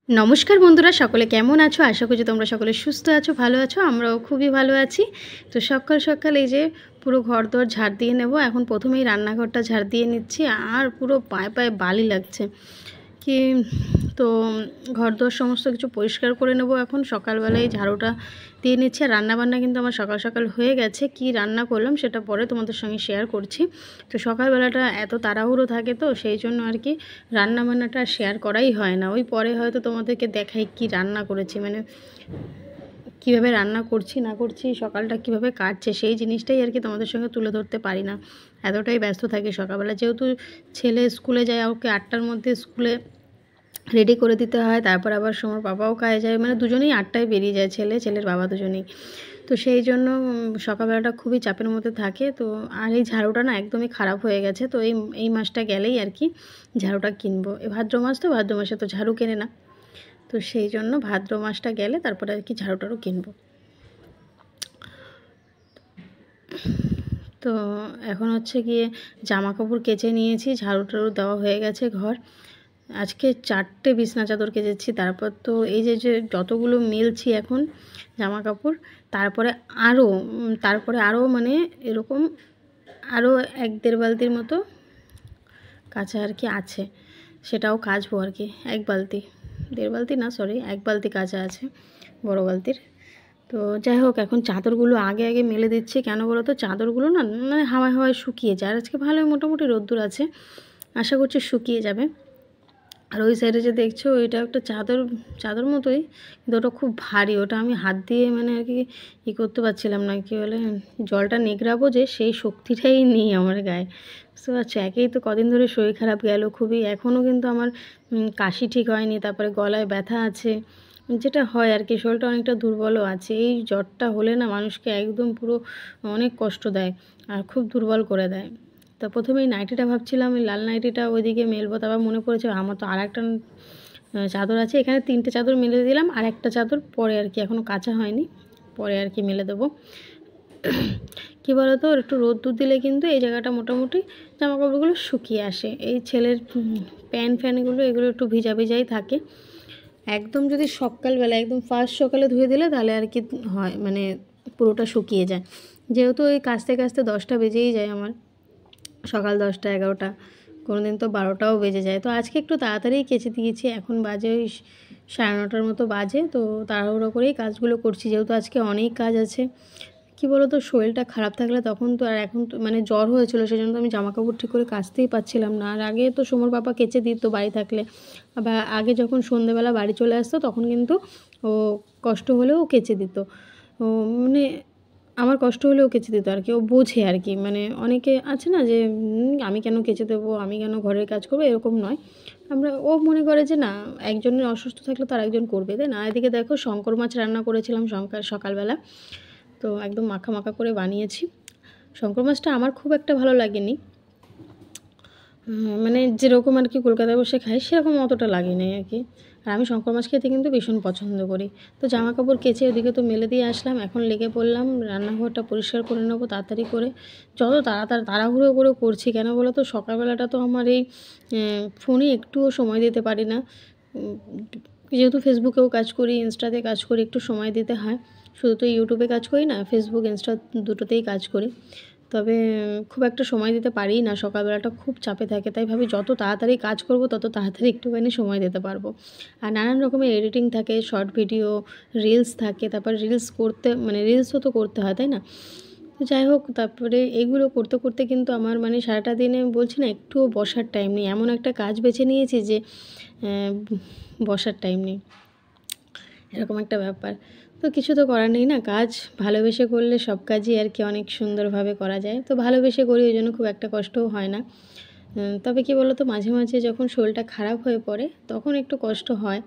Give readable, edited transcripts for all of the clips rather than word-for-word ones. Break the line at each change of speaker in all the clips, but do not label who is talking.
নমস্কার বন্ধুরা, সকলে কেমন আছো? আশা করছি তোমরা সকলে সুস্থ আছো, ভালো আছো। আমরাও খুবই ভালো আছি। তো সকাল সকাল এই যে পুরো ঘরদোর ঝাড় দিয়ে নেব। এখন প্রথমেই রান্নাঘরটা ঝাড় দিয়ে নিচ্ছি, আর পুরো পায়ে পায়ে বালি লাগছে কি। তো ঘরদোর সমস্ত কিছু পরিষ্কার করে নেব। এখন সকালবেলায় ঝাড়ুটা দিয়ে নিচ্ছি। আর রান্নাবান্না কিন্তু আমার সকাল সকাল হয়ে গেছে। কি রান্না করলাম সেটা পরে তোমাদের সঙ্গে শেয়ার করছি। তো সকালবেলাটা এত তাড়াহুড়ো থাকে, তো সেই জন্য আর কি রান্নাবান্নাটা শেয়ার করাই হয় না। ওই পরে হয়তো তোমাদেরকে দেখাই কি রান্না করেছি, মানে কীভাবে রান্না করছি না করছি, সকালটা কীভাবে কাটছে, সেই জিনিসটাই আর কি তোমাদের সঙ্গে তুলে ধরতে পারি না, এতটাই ব্যস্ত থাকি সকালবেলা। যেহেতু ছেলে স্কুলে যায়, ওকে 8টার মধ্যে স্কুলে রেডি করে দিতে হয়। তারপর আবার সময় বাবাও কাজে যায়, মানে দুজনেই 8টায় বেরিয়ে যায়, ছেলের বাবা দুজনেই। তো সেই জন্য সকালবেলাটা খুবই চাপের মধ্যে থাকে। তো আর এই ঝাড়ুটা না একদমই খারাপ হয়ে গেছে। তো এই মাসটা গেলেই আর কি ঝাড়ুটা কিনবো। ভাদ্র মাস, তো ভাদ্র মাসে তো ঝাড়ু কেনে না, তো সেই জন্য ভাদ্র মাসটা গেলে তারপরে আর কি ঝাড়ুটারও কিনবো। তো এখন হচ্ছে গিয়ে জামা কাপড় কেচে নিয়েছি, ঝাড়ু টাড়ু দেওয়া হয়ে গেছে ঘর। আজকে 4টে বিছনা চাদর কেচেছি। তারপর তো এই যে যতগুলো মেলছি এখন জামা কাপড়, তারপরে আরও মানে এরকম আরও 1-1.5 বালতির মতো কাঁচা আর কি আছে, সেটাও কাচবো আর কি। 1 বালতি, 1.5 বালতি না, সরি 1 বালতি কাঁচা আছে, বড় বালতির। তো যাই হোক, এখন চাদরগুলো আগে মেলে দিচ্ছি। কেন বলো তো, চাদরগুলো না মানে হাওয়ায় শুকিয়ে যায়। আর আজকে ভালোই মোটামুটি রোদ্দুর আছে, আশা করছি শুকিয়ে যাবে। আর ওই সাইডে যে দেখছো, ওইটা একটা চাদর মতোই, কিন্তু ওটা খুব ভারী। ওটা আমি হাত দিয়ে মানে আর কি করতে পারছিলাম না, কি বলে জলটা নিগড়াবো যে, সেই শক্তিটাই নেই আমার গায়ে। বুঝতে পারছো, একেই তো কদিন ধরে শরীর খারাপ গেল খুবই, এখনও কিন্তু আমার কাশি ঠিক হয়নি, তারপরে গলায় ব্যথা আছে, যেটা হয় আর কি। শরীরটা অনেকটা দুর্বলও আছে। এই জ্বরটা হলে না মানুষকে একদম পুরো অনেক কষ্ট দেয় আর খুব দুর্বল করে দেয়। তো প্রথমেই নাইটিটা ভাবছিলাম, ওই লাল নাইটিটা ওইদিকে মেলবো, তারপর মনে পড়েছে আমার তো আর একটা চাদর আছে। এখানে 3টে চাদর মেলে দিলাম, আর একটা চাদর পরে আর কি এখনও কাঁচা হয়নি, পরে আর কি মেলে দেবো। কী বলো তো, একটু রোদ্দুর দিলে কিন্তু এই জায়গাটা মোটামুটি জামাকাপড়গুলো শুকিয়ে আসে। এই ছেলের প্যান্ট ফ্যানগুলো এগুলো একটু ভিজাই থাকে। একদম যদি সকালবেলা একদম ফার্স্ট সকালে ধুয়ে দিলে তাহলে আর কি হয়, মানে পুরোটা শুকিয়ে যায়। যেহেতু ওই কাচতে 10টা বেজেই যায় আমার, সকাল 10টা 11টা, কোনো দিন তো 12টাও বেজে যায়। তো আজকে একটু তাড়াতাড়ি কেচে দিয়েছি। এখন বাজে ওই 9:30টার মতো বাজে। তো তাড়াহুড়ো করেই কাজগুলো করছি, যেহেতু আজকে অনেক কাজ আছে। কী বলো তো, শরীরটা খারাপ থাকলে তখন তো, আর এখন তো মানে জ্বর হয়েছিল, সেজন্য তো আমি জামাকাপড় ঠিক করে কাচতেই পারছিলাম না। আর আগে তো সমর পাপা কেচে দিত বাড়ি থাকলে, আবার আগে যখন সন্ধ্যেবেলা বাড়ি চলে আসতো তখন কিন্তু ও কষ্ট হলেও কেচে দিত। ও মানে আমার কষ্ট হলেও কেচে দিত আর কি, ও বোঝে আর কি। মানে অনেকে আছে না যে আমি কেন কেচে দেবো, আমি কেন ঘরের কাজ করবো, এরকম নয়। ও মনে করে যে না, একজনের অসুস্থ থাকলে তো আরেকজন করবে, তাই না। এদিকে দেখো, শঙ্কর মাছ রান্না করেছিলাম সকালবেলা, তো একদম মাখা মাখা করে বানিয়েছি। শঙ্কর মাছটা আমার খুব একটা ভালো লাগেনি, মানে যেরকম আর কি কলকাতায় বসে খাই সেরকম অতটা লাগেনি আর কি। আর আমি শঙ্কর মাছ খেতে কিন্তু ভীষণ পছন্দ করি। তো জামা কাপড় কেচে ওদিকে তো মেলে দিয়ে আসলাম, এখন লেগে পড়লাম রান্নাঘরটা পরিষ্কার করে নেবো তাড়াতাড়ি করে। যত তাড়াহুড়ো করে করছি কেন বলো তো, সকালবেলাটা তো আমার এই ফোনে একটুও সময় দিতে পারি না। যেহেতু ফেসবুকেও কাজ করি, ইনস্টাতে কাজ করি, একটু সময় দিতে হয়। শুধু তো ইউটিউবে কাজ করি না, ফেসবুক ইনস্টা দুটোতেই কাজ করি। তবে খুব একটা সময় দিতে পারি না, সকালবেলাটা খুব চাপে থাকে। তাই ভাবি যত তাড়াতাড়ি কাজ করব তত তাড়াতাড়ি একটুখানি সময় দিতে পারবো। আর নানান রকমের এডিটিং থাকে, শর্ট ভিডিও, রিলস থাকে। তারপর রিলস করতে মানে রিলসও তো করতে হয়, তাই না। তো যাই হোক, তারপরে এগুলো করতে করতে কিন্তু আমার মানে সারাটা দিনে বলছি না, একটুও বসার টাইম নেই। এমন একটা কাজ বেছে নিয়েছি যে বসার টাইম নেই, এরকম একটা ব্যাপার। তো কিছু তো করার নেই না, কাজ ভালোবেসে করলে সব কাজই আর কি অনেক সুন্দরভাবে করা যায়। তো ভালোবেসে করি, ওই জন্য খুব একটা কষ্টও হয় না। তবে কী বলো তো, মাঝে মাঝে যখন শরীরটা খারাপ হয়ে পড়ে তখন একটু কষ্ট হয়।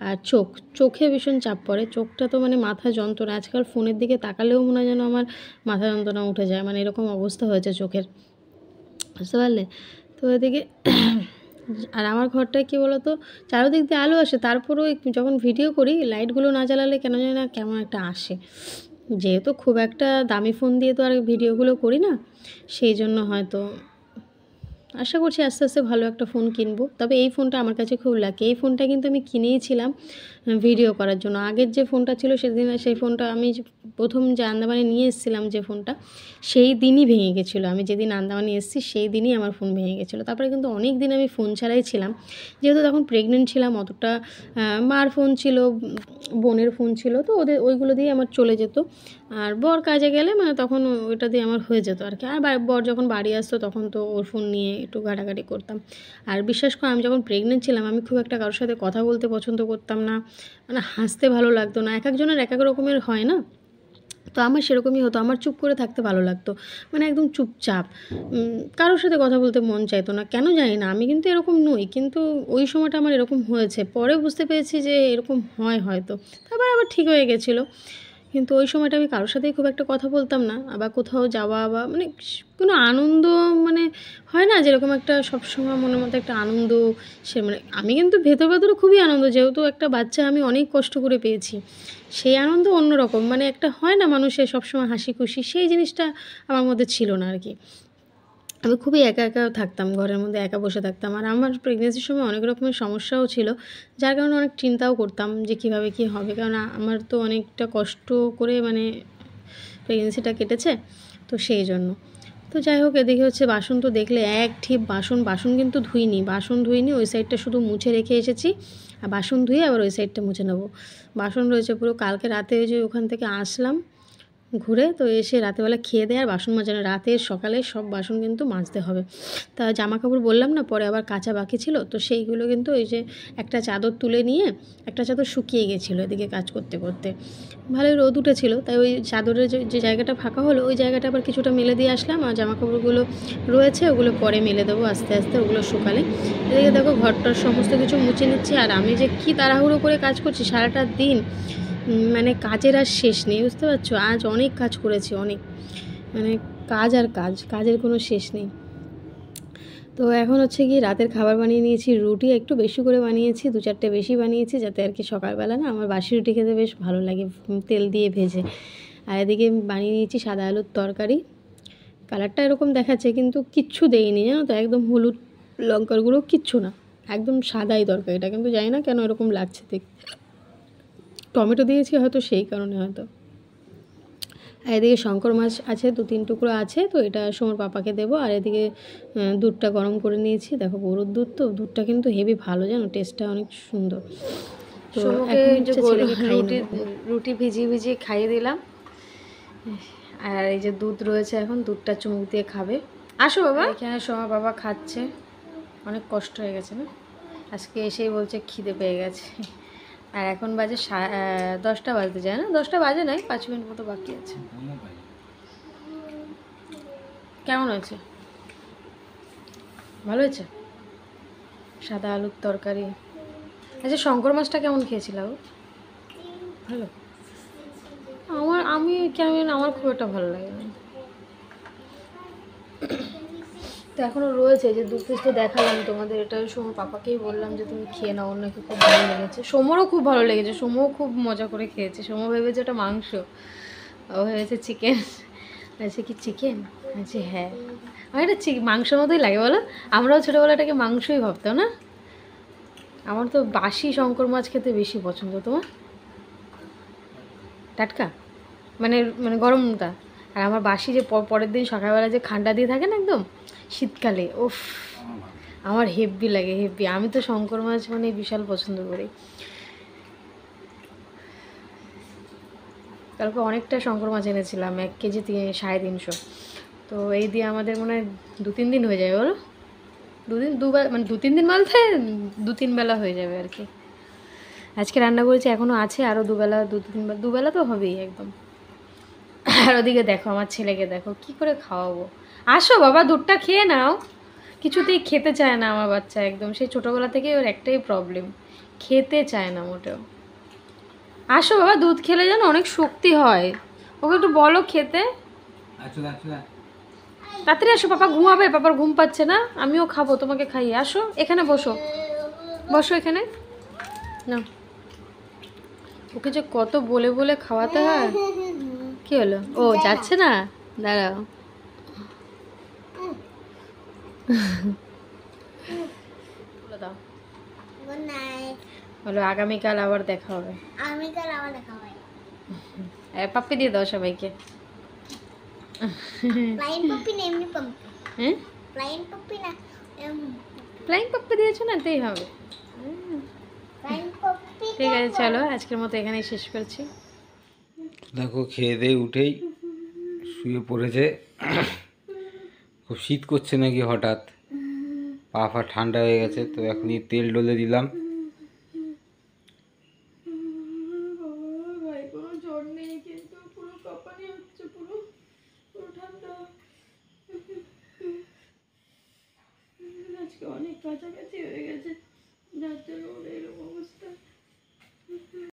আর চোখে ভীষণ চাপ পড়ে। চোখটা তো মানে মাথা যন্ত্রণা, আজকাল ফোনের দিকে তাকালেও মনে হয় যেন আমার মাথা যন্ত্রণা উঠে যায়, মানে এরকম অবস্থা হয়েছে চোখের, বুঝতে পারলে। তো এদিকে আর আমার ঘরটায় কী বলো তো, চারিদিক দিয়ে আলো আসে, তারপরেও যখন ভিডিও করি লাইটগুলো না জ্বালালে কেন জানি না কেমন একটা আসে। যেহেতু খুব একটা দামি ফোন দিয়ে তো আর ভিডিওগুলো করি না, সেই জন্য হয়তো আশা করছি আস্তে আস্তে ভালো একটা ফোন কিনবো। তবে এই ফোনটা আমার কাছে খুব লাকি। এই ফোনটা কিন্তু আমি কিনেইছিলাম ভিডিও করার জন্য। আগের যে ফোনটা ছিল সেদিন সেই ফোনটা আমি প্রথম যে আন্দামানে নিয়ে এসেছিলাম যে ফোনটা, সেই দিনই ভেঙে গেছিলো। আমি যেদিন আন্দামানে এসেছি সেই দিনই আমার ফোন ভেঙে গেছিলো। তারপরে কিন্তু অনেক দিন আমি ফোন ছাড়াই ছিলাম, যেহেতু তখন প্রেগনেন্ট ছিলাম। অতটা মার ফোন ছিল, বোনের ফোন ছিল, তো ওইগুলো দিয়ে আমার চলে যেত। আর বর কাজে গেলে মানে তখন ওইটা দিয়ে আমার হয়ে যেত আর কি। আর বর যখন বাড়ি আসতো তখন তো ওর ফোন নিয়ে একটু ঘাটাঘাটি করতাম। আর বিশ্বাস করে আমি যখন প্রেগনেন্ট ছিলাম আমি খুব একটা কারোর সাথে কথা বলতে পছন্দ করতাম না, মানে হাসতে ভালো লাগতো না। এক একজনের এক এক রকমের হয় না, তো আমার সেরকমই হতো। আমার চুপ করে থাকতে ভালো লাগতো, মানে একদম চুপচাপ, কারোর সাথে কথা বলতে মন চাইতো না। কেন জানি না, আমি কিন্তু এরকম নই, কিন্তু ওই সময়টা আমার এরকম হয়েছে। পরে বুঝতে পেরেছি যে এরকম হয় হয়তো, তারপর আবার ঠিক হয়ে গেছিলো। কিন্তু ওই সময়টা আমি কারোর সাথেই খুব একটা কথা বলতাম না। আবার কোথাও যাওয়া বা মানে কোনো আনন্দ, মানে হয় না যেরকম একটা সবসময় মনের মধ্যে একটা আনন্দ, সে মানে আমি কিন্তু ভেতর ভেতরে খুবই আনন্দ, যেহেতু একটা বাচ্চা আমি অনেক কষ্ট করে পেয়েছি। সেই আনন্দ অন্যরকম, মানে একটা হয় না মানুষের সবসময় হাসি খুশি, সেই জিনিসটা আমার মধ্যে ছিল না আর কি। আমি খুবই একা একা থাকতাম, ঘরের মধ্যে একা বসে থাকতাম। আর আমার প্রেগনেন্সির সময় অনেক রকমের সমস্যাও ছিল, যার কারণে অনেক চিন্তাও করতাম যে কীভাবে কী হবে, কারণ আমার তো অনেকটা কষ্ট করে মানে প্রেগনেন্সিটা কেটেছে, তো সেই জন্য। তো যাই হোক, এদিকে হচ্ছে বাসন তো দেখলে এক ঠিপ বাসন কিন্তু ধুইনি, ওই সাইডটা শুধু মুছে রেখে এসেছি। আর বাসন ধুয়ে আবার ওই সাইডটা মুছে নেবো। বাসন রয়েছে পুরো, কালকে রাতে যে ওখান থেকে আসলাম ঘুরে, তো এসে রাতেবেলা খেয়ে দেয় আর বাসন মাজানো, রাতে সকালে সব বাসন কিন্তু মাজতে হবে। তা জামা কাপড় বললাম না, পরে আবার কাচা বাকি ছিল, তো সেইগুলো কিন্তু ওই যে একটা চাদর তুলে নিয়ে, একটা চাদর শুকিয়ে গেছিলো এদিকে কাজ করতে করতে, ভালোই রোদ উঠেছিল, তাই ওই চাদরের যে জায়গাটা ফাঁকা হলো ওই জায়গাটা আবার কিছুটা মেলে দিয়ে আসলাম। আর জামা কাপড়গুলো রয়েছে ওগুলো পরে মেলে দেবো আস্তে আস্তে, ওগুলো শুকালে। এদিকে দেখো ঘরটার সমস্ত কিছু মুছে নিচ্ছি। আর আমি যে কী তাড়াহুড়ো করে কাজ করছি সারাটা দিন, মানে কাজের আর শেষ নেই, বুঝতে পারছো। আজ অনেক কাজ করেছি, অনেক, মানে কাজ আর কাজের কোনো শেষ নেই। তো এখন হচ্ছে কি রাতের খাবার বানিয়ে নিয়েছি, রুটি একটু বেশি করে বানিয়েছি, 2-4টে বেশি বানিয়েছি, যাতে আর কি সকালবেলা না আমার বাসি রুটি খেতে বেশ ভালো লাগে, তেল দিয়ে ভেজে। আর এদিকে বানিয়ে নিয়েছি সাদা আলুর তরকারি। কালারটা এরকম দেখাচ্ছে কিন্তু কিচ্ছু দেইনি, জানো তো, একদম হলুদ লঙ্কার গুঁড়ো কিচ্ছু না, একদম সাদাই তরকারিটা, কিন্তু জানি না কেন এরকম লাগছে দেখতে। টমেটো দিয়েছি হয়তো সেই কারণে হয়তো। আর এদিকে শঙ্কর মাছ আছে, 2-3 টুকরো আছে, তো এটা সোমর পাপাকে দেবো। আর এদিকে দুধটা গরম করে নিয়েছি, দেখো গরুর দুধ, তো দুধটা কিন্তু হেভি ভালো, জানো, টেস্টটা অনেক সুন্দর। তো রুটি ভিজিয়ে খাইয়ে দিলাম। আর এই যে দুধ রয়েছে, এখন দুধটা চুমুক দিয়ে খাবে। আসো বাবা, এখানে সোমা বাবা খাচ্ছে, অনেক কষ্ট হয়ে গেছে না, আজকে এসেই বলছে খিদে পেয়ে গেছে। আর এখন বাজে 10টা বাজতে যায় না, 10টা বাজে নাই, 5 মিনিট মতো বাকি আছে। কেমন হয়েছে? ভালো হয়েছে, সাদা আলুর তরকারি। আচ্ছা, শঙ্কর মাছটা কেমন খেয়েছিল? ভালো। আমার খুব একটা ভালো লাগে না। তো এখনও রয়েছে, যে 2 পিস তো দেখালাম তোমাদের, এটা সোমর পাপাকেই বললাম যে তুমি খেয়ে নাও, নাকি খুব ভালো লেগেছে। সোমরও খুব ভালো লেগেছে, সোমও খুব মজা করে খেয়েছে। সোম ভেবেছে ওটা মাংস, ও ভেবেছে চিকেন। আচ্ছা কি চিকেন? আচ্ছা হ্যাঁ, আমার এটা মাংসের মতোই লাগে, বলো। আমরাও ছোটোবেলাটাকে মাংসই ভাবতাম না। আমার তো বাসি শঙ্কর মাছ খেতে বেশি পছন্দ। তোমার? টাটকা মানে মানে গরমটা। আর আমার বাসি যে পরের দিন সকালবেলা যে ঠান্ডা দিয়ে থাকে না একদম শীতকালে, উফ, আমার হেভি লাগে, হেভি। আমি তো শঙ্কর মাছ মানে বিশাল পছন্দ করি। কালকে অনেকটা শঙ্কর মাছ এনেছিলাম, 1 কেজি 350। তো এই দিয়ে আমাদের মনে হয় 2-3 দিন হয়ে যাবে, বলো। 2-3 মানে 2-3 দিন বলতে 2-3 বেলা হয়ে যাবে আর কি। আজকে রান্না করেছি, এখনও আছে, আরও 2 বেলা 2-3 বেলা 2 বেলা তো হবেই একদম। আর ওদিকে দেখো আমার ছেলেকে, দেখো কি করে খাওয়াবো। আসো বাবা, দুধটা খেয়ে নাও। কিছুতেই খেতে চায় না আমার বাচ্চা, একদম সেই ছোটোবেলা থেকে ওর একটাই প্রবলেম, খেতে চায় না মোটেও। আসো বাবা, দুধ খেলে যেন অনেক শক্তি হয়, ওকে একটু বলো খেতে। তাড়াতাড়ি আসো, পাপা ঘুমাবে, পাপার ঘুম পাচ্ছে না, আমিও খাবো, তোমাকে খাইয়ে। আসো এখানে বসো, বসো এখানে না। ওকে যে কত বলে বলে খাওয়াতে হয়। কি হলো? ও যাচ্ছে না, দাঁড়াও।
নাইট।
বলো আগামীকাল আবার দেখা হবে।
আগামীকাল আবার দেখা হবে।
পাপ্পি দিয়ে দাও সবাইকে।
প্লাইন পপি না এমনি পপি?
হ্যাঁ,
প্লাইন পপি না
ফ্লাইং পাপ্পি দিয়েছো না, তেই হবে।
প্লাইন পপি?
ঠিক আছে, চলো আজকের মতো এখানেই শেষ করছি।
দেখো খেয়ে দিয়ে উঠেই শুয়ে পড়েছে। খুব শীত করছে নাকি হঠাৎ, পা ফা ঠান্ডা হয়ে গেছে, তো এখনই তেল ডলে দিলাম।